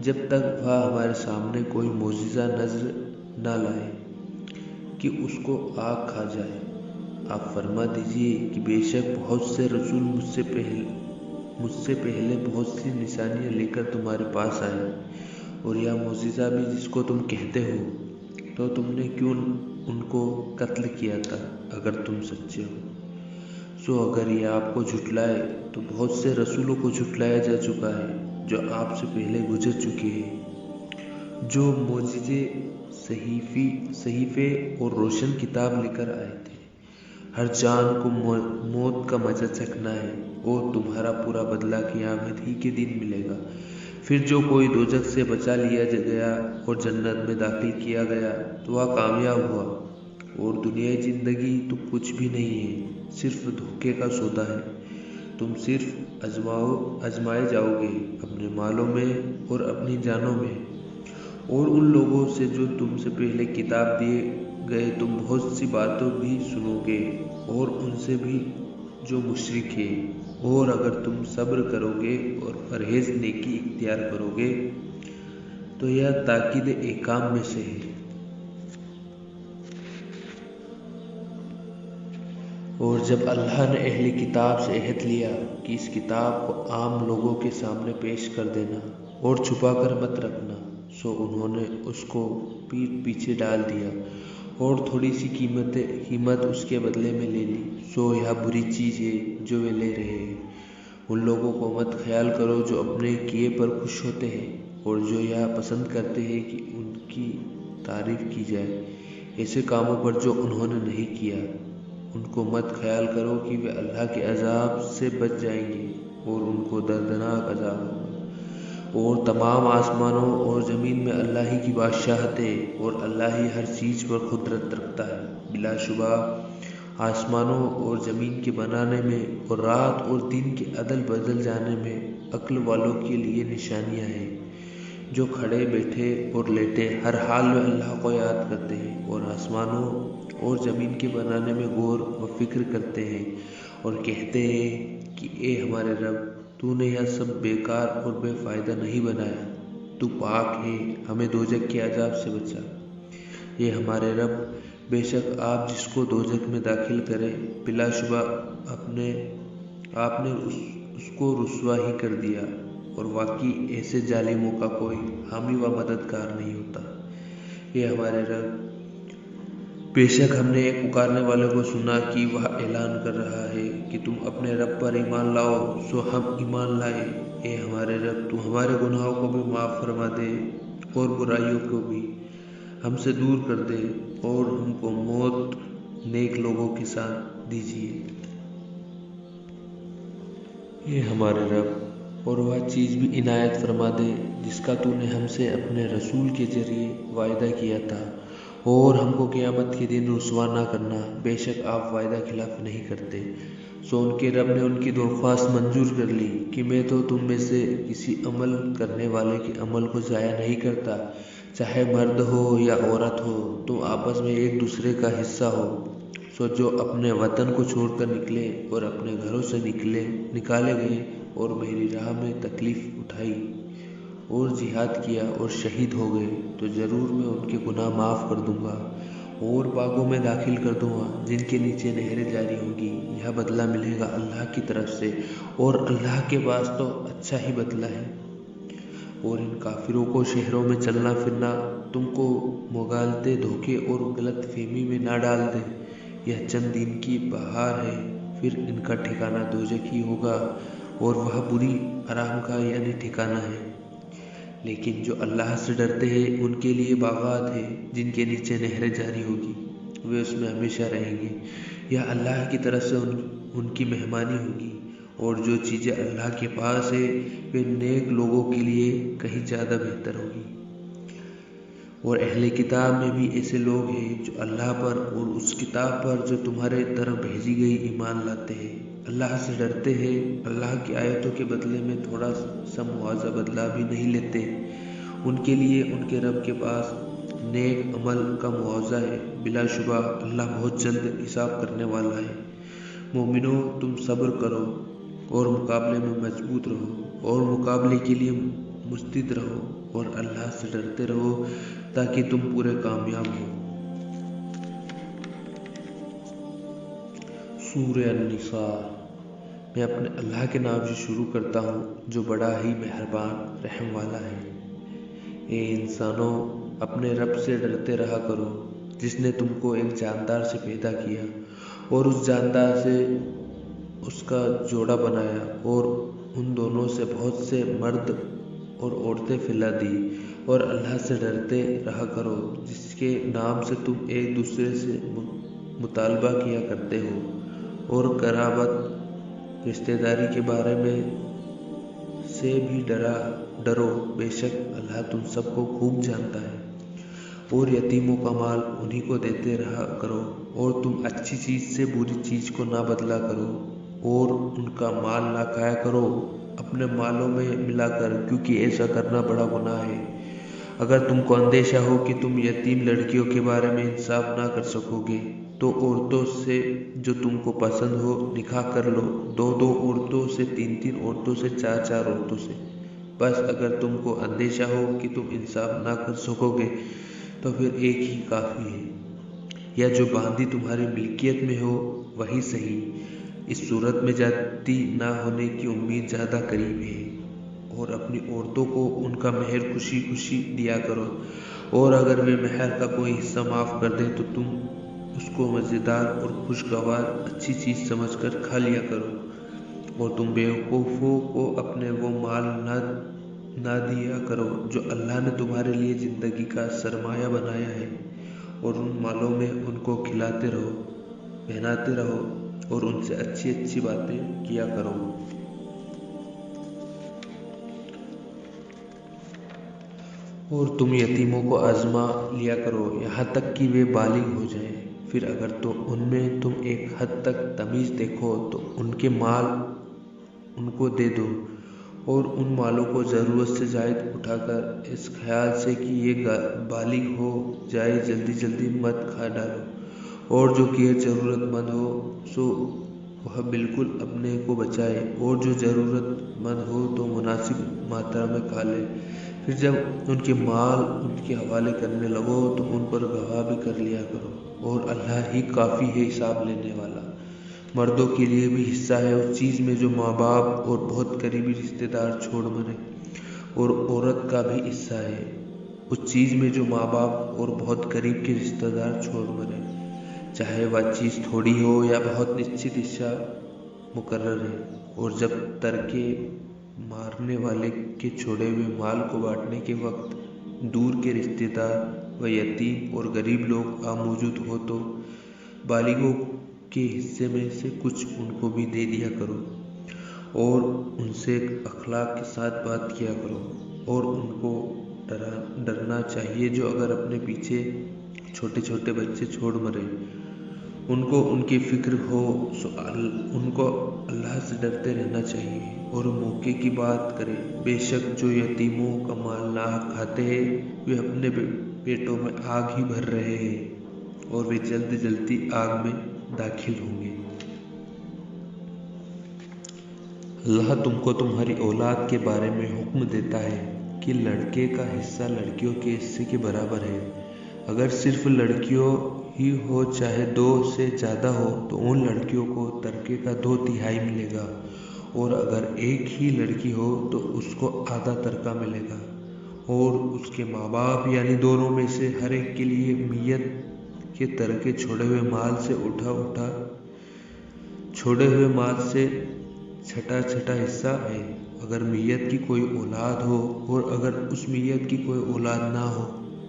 جب تک وہ ہمارے سامنے کوئی معجزہ نظر نہ لائے کہ اس کو آگ کھا جائے، آپ فرما دیجئے کہ بے شک بہت سے رسول مجھ سے پہلے بہت سی نشانیاں لے کر تمہارے پاس آئے، اور یہ معجزہ بھی جس کو تم کہتے ہو، تو تم نے کیوں ان کو قتل کیا تھا اگر تم سچے ہو؟ سو اگر یہ آپ کو جھٹلائے تو بہت سے رسولوں کو جھٹلایا جا چکا ہے جو آپ سے پہلے گزر چکے ہیں، جو معجزے، صحیفے اور روشن کتاب لے کر آئے تھے۔ ہر جان کو موت کا مزہ چکھنا ہے، اور تمہارا پورا بدلہ قیامت ہی کے دن ملے گا۔ پھر جو کوئی دوزخ سے بچا لیا گیا اور جنت میں داخل کیا گیا تو وہ کامیاب ہوا، اور دنیائی زندگی تو کچھ بھی نہیں ہے، صرف دھوکے کا سودا ہے۔ تم صرف آزمائے جاؤ گے اپنے مالوں میں اور اپنی جانوں میں، اور ان لوگوں سے جو تم سے پہلے کتاب دیے گئے تم بہت سی باتیں بھی سنو گے، اور ان سے بھی جو مشرک ہے، اور اگر تم صبر کرو گے اور پرہیز نیکی اختیار کرو گے تو یہ تاکید احکام میں سے ہے۔ اور جب اللہ نے اہل کتاب سے عہد لیا کہ اس کتاب کو عام لوگوں کے سامنے پیش کر دینا اور چھپا کر مت رکھنا، سو انہوں نے اس کو پیٹھ پیچھے ڈال دیا اور تھوڑی سی قیمت اس کے بدلے میں لے لی۔ سو یہ بری چیز ہے جو وہ لے رہے ہیں۔ ان لوگوں کو مت خیال کرو جو اپنے کیے پر خوش ہوتے ہیں، اور جو یہ پسند کرتے ہیں کہ ان کی تعریف کی جائے ایسے کاموں پر جو انہوں نے نہیں کیا۔ ان کو مت خیال کرو کہ وہ اللہ کے عذاب سے بچ جائیں گے، اور ان کو دردناک عذاب ہوگا۔ اور تمام آسمانوں اور زمین میں اللہ ہی کی بادشاہت ہے، اور اللہ ہی ہر چیز پر قدرت رکھتا ہے۔ بلا شبہ آسمانوں اور زمین کے بنانے میں اور رات اور دن کے عدل بدل جانے میں عقل والوں کے لیے نشانیاں ہیں، جو کھڑے بیٹھے اور لیٹے ہر حال میں اللہ کو یاد کرتے ہیں، اور آسمانوں اور زمین کے بنانے میں غور و فکر کرتے ہیں، اور کہتے ہیں کہ اے ہمارے رب، تو نے یہ سب بیکار اور بے فائدہ نہیں بنایا، تو پاک ہے، ہمیں دوزخ کے عذاب سے بچا۔ اے ہمارے رب، بے شک آپ جس کو دوزخ میں داخل کرے، بلا شبہ آپ نے اس کو رسوا ہی کر دیا، اور واقعی ایسے ظالموں کا کوئی حامی و مددگار نہیں ہوتا۔ اے ہمارے رب، بے شک ہم نے ایک پکارنے والے کو سنا کہ وہ اعلان کر رہا ہے کہ تم اپنے رب پر ایمان لاؤ، سو ہم ایمان لائے۔ اے ہمارے رب، تو ہمارے گناہوں کو بھی معاف فرما دے اور برائیوں کو بھی، ہم سے دور کر دے اور ہم کو موت نیک لوگوں کے ساتھ دیجیے۔ یہ ہمارے رب اور وہ چیز بھی عنایت فرما دے جس کا تو نے ہم سے اپنے رسول کے ذریعے وعدہ کیا تھا، اور ہم کو قیامت کے دن رسوا نہ کرنا، بے شک آپ وعدہ خلاف نہیں کرتے۔ سو ان کے رب نے ان کی درخواست منظور کر لی کہ میں تو تم میں سے کسی عمل کرنے والے کے عمل کو ضائع نہیں کرتا، چاہے مرد ہو یا عورت ہو، تم آپس میں ایک دوسرے کا حصہ ہو۔ سو جو اپنے وطن کو چھوڑ کر نکلے اور اپنے گھروں سے نکالے گئے اور میری راہ میں تکلیف اٹھائی اور جہاد کیا اور شہید ہو گئے، تو ضرور میں ان کے گناہ معاف کر دوں گا اور باغوں میں داخل کر دوں گا جن کے نیچے نہریں جاری ہوں گی۔ یہ بدلہ ملے گا اللہ کی طرف سے، اور اللہ کے پاس تو اچھا ہی بدلہ ہے۔ اور ان کافروں کو شہروں میں چلنا پھرنا تم کو مغالطے، دھوکے اور غلط فہمی میں نہ ڈال دے۔ یہ چند دن کی بہار ہے، پھر ان کا ٹھکانہ دوزخ ہی ہوگا، اور وہ بری آرام گاہ یعنی ٹھکانہ ہے۔ لیکن جو اللہ سے ڈرتے ہیں ان کے لیے باغات ہیں جن کے نیچے نہریں جاری ہوگی، وہ اس میں ہمیشہ رہیں گے۔ یہ اللہ کی طرف سے ان کی مہمانی ہوگی، اور جو چیزیں اللہ کے پاس ہے وہ نیک لوگوں کے لیے کہیں زیادہ بہتر ہوگی۔ اور اہل کتاب میں بھی ایسے لوگ ہیں جو اللہ پر اور اس کتاب پر جو تمہارے طرف بھیجی گئی ایمان لاتے ہیں، اللہ سے ڈرتے ہیں، اللہ کی آیتوں کے بدلے میں تھوڑا سا معاوضہ بدلہ بھی نہیں لیتے۔ ان کے لیے ان کے رب کے پاس نیک عمل کا معاوضہ ہے، بلا شبہ اللہ بہت جلد حساب کرنے والا ہے۔ مومنو، تم صبر کرو اور مقابلے میں مضبوط رہو، اور مقابلے کے لیے مستعد رہو، اور اللہ سے ڈرتے رہو تاکہ تم پورے کامیاب ہو۔ سورہ النساء۔ میں اپنے اللہ کے نام سے شروع کرتا ہوں جو بڑا ہی مہربان رحم والا ہے۔ اے انسانوں، اپنے رب سے ڈرتے رہا کرو جس نے تم کو ایک جاندار سے پیدا کیا اور اس جاندار سے اس کا جوڑا بنایا، اور ان دونوں سے بہت سے مرد اور عورتیں پھیلا دی۔ اور اللہ سے ڈرتے رہا کرو جس کے نام سے تم ایک دوسرے سے مطالبہ کیا کرتے ہو، اور قرابت رشتہ داری کے بارے میں سے بھی ڈرو، بے شک اللہ تم سب کو خوب جانتا ہے۔ اور یتیموں کا مال انہی کو دیتے رہا کرو، اور تم اچھی چیز سے بری چیز کو نہ بدلا کرو، اور ان کا مال نہ کھایا کرو اپنے مالوں میں ملا کر، کیونکہ ایسا کرنا بڑا گناہ ہے۔ اگر تم کو اندیشہ ہو کہ تم یتیم لڑکیوں کے بارے میں انصاف نہ کر سکو گے، تو عورتوں سے جو تم کو پسند ہو نکاح کر لو، 2 عورتوں سے، 3 عورتوں سے، 4 عورتوں سے۔ بس اگر تم کو اندیشہ ہو کہ تم انصاف نہ کر سکو گے تو پھر ایک ہی کافی ہے، یا جو باندی تمہاری ملکیت میں ہو وہی صحیح۔ اس صورت میں زیادتی نہ ہونے کی امید زیادہ قریب ہے۔ اور اپنی عورتوں کو ان کا مہر خوشی خوشی دیا کرو، اور اگر وہ مہر کا کوئی حصہ معاف کر دے تو تم اس کو مزیدار اور خوشگوار اچھی چیز سمجھ کر کھا لیا کرو۔ اور تم بیوقوفوں کو اپنے وہ مال نہ دیا کرو جو اللہ نے تمہارے لیے زندگی کا سرمایہ بنایا ہے، اور ان مالوں میں ان کو کھلاتے رہو، پہناتے رہو، اور ان سے اچھی اچھی باتیں کیا کرو۔ اور تم یتیموں کو آزما لیا کرو یہاں تک کہ وہ بالغ ہو جائیں، پھر اگر ان میں تم ایک حد تک تمیز دیکھو تو ان کے مال ان کو دے دو، اور ان مالوں کو ضرورت سے زائد اٹھا کر اس خیال سے کہ یہ بالغ ہو جائے جلدی مت کھا ڈالو، اور جو غیر ضرورت مند ہو سو وہ بالکل اپنے کو بچائے، اور جو ضرورت مند ہو تو مناسب ماترا میں کھا لے۔ پھر جب ان کے مال ان کے حوالے کرنے لگو تو ان پر گواہ بھی کر لیا کرو، اور اللہ ہی کافی ہے حساب لینے والا۔ مردوں کے لیے بھی حصہ ہے اس چیز میں جو ماں باپ اور بہت قریبی رشتہ دار چھوڑ مرے، اور عورت کا بھی حصہ ہے اس چیز میں جو ماں باپ اور بہت قریب کے رشتہ دار چھوڑ مرے، چاہے وہ چیز تھوڑی ہو یا بہت نشچت حصہ مقرر ہے۔ اور جب ترکے مارنے والے کے چھوڑے ہوئے مال کو بانٹنے کے وقت دور کے رشتہ دار و یتیم اور غریب لوگ موجود ہو تو بالغوں کے حصے میں سے کچھ ان کو بھی دے دیا کرو، اور ان سے اخلاق کے ساتھ بات کیا کرو، اور ان کو ڈرنا چاہیے جو اگر اپنے پیچھے چھوٹے چھوٹے بچے چھوڑ مرے، ان کو ان کی فکر ہو، ان کو اللہ سے ڈرتے رہنا چاہیے اور موقع کی بات کرے۔ بے شک جو یتیموں کا مال ناحق کھاتے ہیں وہ اپنے پیٹوں میں آگ ہی بھر رہے ہیں، اور وہ جلد جلدی آگ میں داخل ہوں گے۔ اللہ تم کو تمہاری اولاد کے بارے میں حکم دیتا ہے کہ لڑکے کا حصہ لڑکیوں کے حصے کے برابر ہے۔ اگر صرف لڑکیوں ہی ہو چاہے 2 سے زیادہ ہو تو ان لڑکیوں کو ترکے کا 2/3 ملے گا، اور اگر ایک ہی لڑکی ہو تو اس کو آدھا ترکہ ملے گا، اور اس کے ماں باپ یعنی دونوں میں سے ہر ایک کے لیے میت کے ترکے چھوڑے ہوئے مال سے چھٹا حصہ ہے۔ اگر میت کی کوئی اولاد ہو اور اگر اس میت کی کوئی اولاد نہ ہو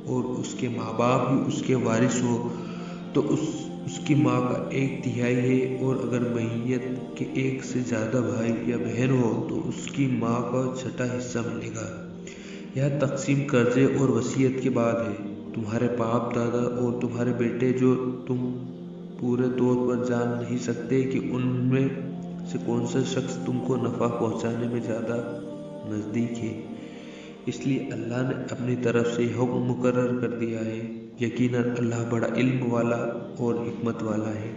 اور اس کے ماں باپ ہی اس کے وارث ہو تو اس کی ماں کا 1/3 ہے، اور اگر میت کے 1 سے زیادہ بھائی یا بہن ہو تو اس کی ماں کا 1/6 حصہ ملے گا۔ یہ تقسیم قرضے اور وصیت کے بعد ہے۔ تمہارے باپ دادا اور تمہارے بیٹے جو تم پورے طور پر جان نہیں سکتے کہ ان میں سے کون سا شخص تم کو نفع پہنچانے میں زیادہ نزدیک ہے، اس لیے اللہ نے اپنی طرف سے یہ حکم مقرر کر دیا ہے۔ یقیناً اللہ بڑا علم والا اور حکمت والا ہے۔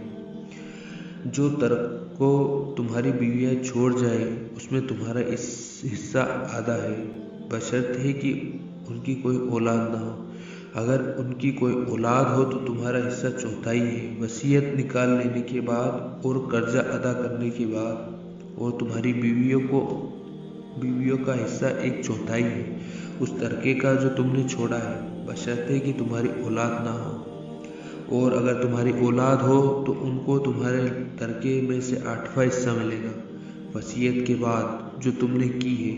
جو ترک کو تمہاری بیویاں چھوڑ جائیں اس میں تمہارا حصہ آدھا ہے، بشرط ہے کہ ان کی کوئی اولاد نہ ہو۔ اگر ان کی کوئی اولاد ہو تو تمہارا حصہ 1/4 ہے، وصیت نکال لینے کے بعد اور قرضہ ادا کرنے کے بعد، اور تمہاری بیویوں کا حصہ 1/4 ہے اس ترکے کا جو تم نے چھوڑا ہے، بشرطے کہ تمہاری اولاد نہ ہو، اور اگر تمہاری اولاد ہو تو ان کو تمہارے ترکے میں سے 8واں حصہ ملے گا، وصیت کے بعد جو تم نے کی ہے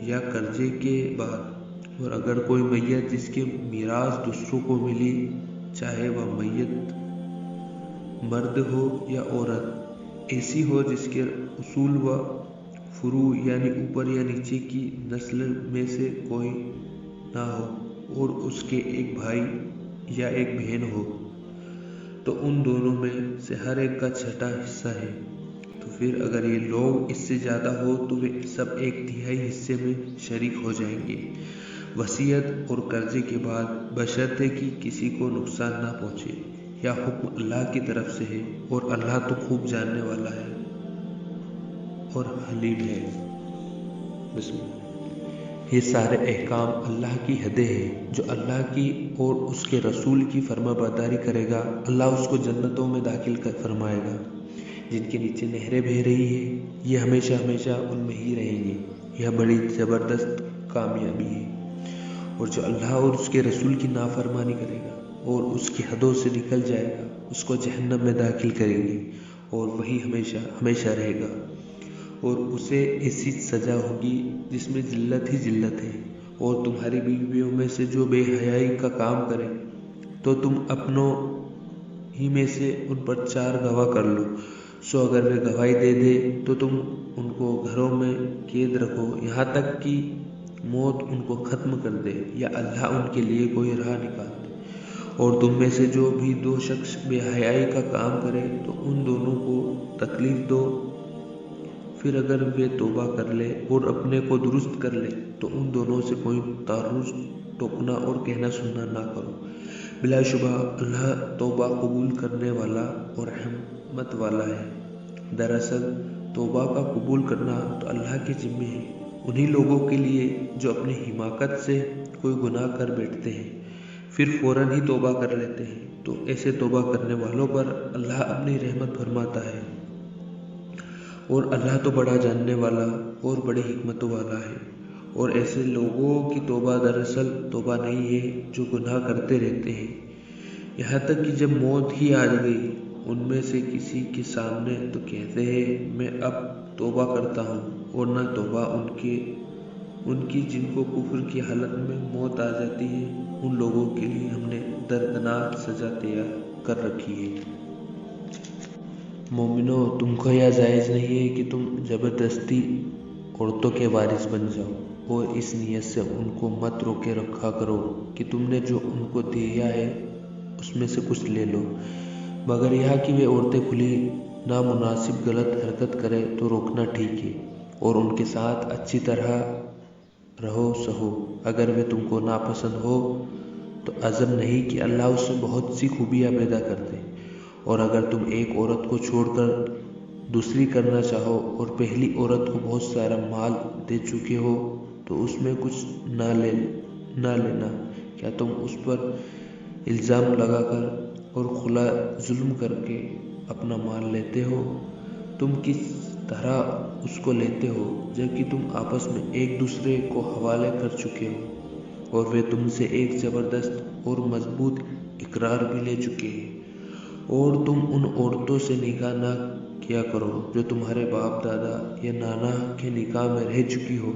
یا قرضے کے بعد۔ اور اگر کوئی میت جس کی میراث دوسروں کو ملی، چاہے وہ میت مرد ہو یا عورت، ایسی ہو جس کے اصول و فروع یعنی اوپر یا نیچے کی نسل میں سے کوئی نہ ہو، اور اس کے ایک بھائی یا ایک بہن ہو، تو ان دونوں میں سے ہر ایک کا 1/6 حصہ ہے۔ تو پھر اگر یہ لوگ اس سے زیادہ ہو تو وہ سب 1/3 حصے میں شریک ہو جائیں گے، وصیت اور قرضے کے بعد، بشرطے کہ کسی کو نقصان نہ پہنچے۔ یا حکم اللہ کی طرف سے ہے، اور اللہ تو خوب جاننے والا ہے اور حلیم ہے۔ بسم اللہ۔ یہ سارے احکام اللہ کی حدیں ہیں۔ جو اللہ کی اور اس کے رسول کی فرما برداری کرے گا، اللہ اس کو جنتوں میں داخل فرمائے گا جن کے نیچے نہریں بہہ رہی ہیں، یہ ہمیشہ ہمیشہ ان میں ہی رہیں گے۔ یہ بڑی زبردست کامیابی ہے۔ اور جو اللہ اور اس کے رسول کی نافرمانی کرے گا اور اس کی حدوں سے نکل جائے گا، اس کو جہنم میں داخل کریں گے، اور وہی ہمیشہ ہمیشہ رہے گا، اور اسے ایسی سزا ہوگی جس میں ذلت ہی ذلت ہے۔ اور تمہاری بیویوں میں سے جو بے حیائی کا کام کرے تو تم اپنوں ہی میں سے ان پر 4 گواہ کر لو، سو اگر وہ گواہی دے دے تو تم ان کو گھروں میں قید رکھو یہاں تک کہ موت ان کو ختم کر دے یا اللہ ان کے لیے کوئی راہ نکال دے۔ اور تم میں سے جو بھی 2 شخص بے حیائی کا کام کرے تو ان دونوں کو تکلیف دو، پھر اگر وہ توبہ کر لے اور اپنے کو درست کر لے تو ان دونوں سے کوئی تعرض، ٹوکنا اور کہنا سننا نہ کرو۔ بلا شبہ اللہ توبہ قبول کرنے والا اور رحمت والا ہے۔ دراصل توبہ کا قبول کرنا تو اللہ کے ذمہ ہے انہی لوگوں کے لیے جو اپنی حماقت سے کوئی گناہ کر بیٹھتے ہیں پھر فوراً ہی توبہ کر لیتے ہیں، تو ایسے توبہ کرنے والوں پر اللہ اپنی رحمت فرماتا ہے، اور اللہ تو بڑا جاننے والا اور بڑی حکمت والا ہے۔ اور ایسے لوگوں کی توبہ دراصل توبہ نہیں ہے جو گناہ کرتے رہتے ہیں یہاں تک کہ جب موت ہی آ گئی ان میں سے کسی کے سامنے تو کہتے ہیں میں اب توبہ کرتا ہوں، اور نہ توبہ ان کے ان کی جن کو کفر کی حالت میں موت آ جاتی ہے، ان لوگوں کے لیے ہم نے دردناک سزا تیار کر رکھی ہے۔ مومنو، تم کو یہ جائز نہیں ہے کہ تم زبردستی عورتوں کے وارث بن جاؤ، اور اس نیت سے ان کو مت روکے رکھا کرو کہ تم نے جو ان کو دیا ہے اس میں سے کچھ لے لو، مگر یہ کہ وہ عورتیں کھلی نامناسب غلط حرکت کرے تو روکنا ٹھیک ہے، اور ان کے ساتھ اچھی طرح رہو سہو۔ اگر وہ تم کو ناپسند ہو تو عزم نہیں کہ اللہ اس سے بہت سی خوبیاں پیدا کرتے، اور اگر تم ایک عورت کو چھوڑ کر دوسری کرنا چاہو اور پہلی عورت کو بہت سارا مال دے چکے ہو تو اس میں کچھ نہ لینا۔ کیا تم اس پر الزام لگا کر اور خلا ظلم کر کے اپنا مال لیتے ہو؟ تم کس طرح اس کو لیتے ہو جبکہ تم آپس میں ایک دوسرے کو حوالے کر چکے ہو، اور وہ تم سے ایک زبردست اور مضبوط اقرار بھی لے چکے ہیں؟ اور تم ان عورتوں سے نکاح نہ کیا کرو جو تمہارے باپ دادا یا نانا کے نکاح میں رہ چکی ہو،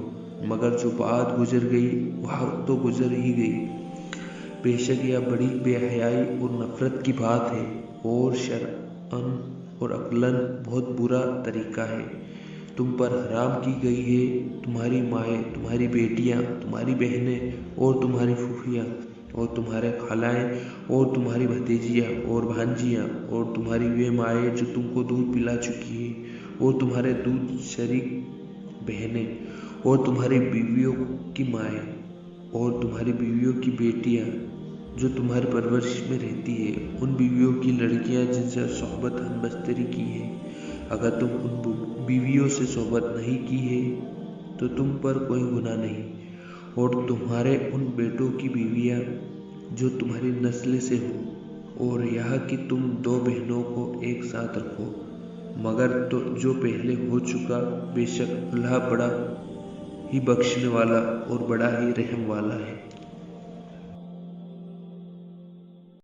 مگر جو بات گزر گئی وہ تو گزر ہی گئی۔ بے شک یہ بڑی بے حیائی اور نفرت کی بات ہے، اور شرعاً اور عقلاً بہت برا طریقہ ہے۔ تم پر حرام کی گئی ہے تمہاری مائیں، تمہاری بیٹیاں، تمہاری بہنیں اور تمہاری پھوپھیاں اور تمہارے خالائیں اور تمہاری بھتیجیاں اور بھانجیاں اور تمہاری وہ مائیں جو تم کو دودھ پلا چکی ہیں اور تمہارے دودھ شریک بہنیں اور تمہاری بیویوں کی مائیں اور تمہاری بیویوں کی بیٹیاں جو تمہاری پرورش میں رہتی ہے، ان بیویوں کی لڑکیاں جن سے صحبت ہم بستری کی ہے۔ اگر تم ان بیویوں سے صحبت نہیں کی ہے تو تم پر کوئی گناہ نہیں، اور تمہارے ان بیٹوں کی بیویاں جو تمہاری نسل سے ہوں، اور یہ کہ تم دو بہنوں کو ایک ساتھ رکھو، مگر تو جو پہلے ہو چکا، بے شک اللہ بڑا ہی بخشنے والا اور بڑا ہی رحم والا ہے۔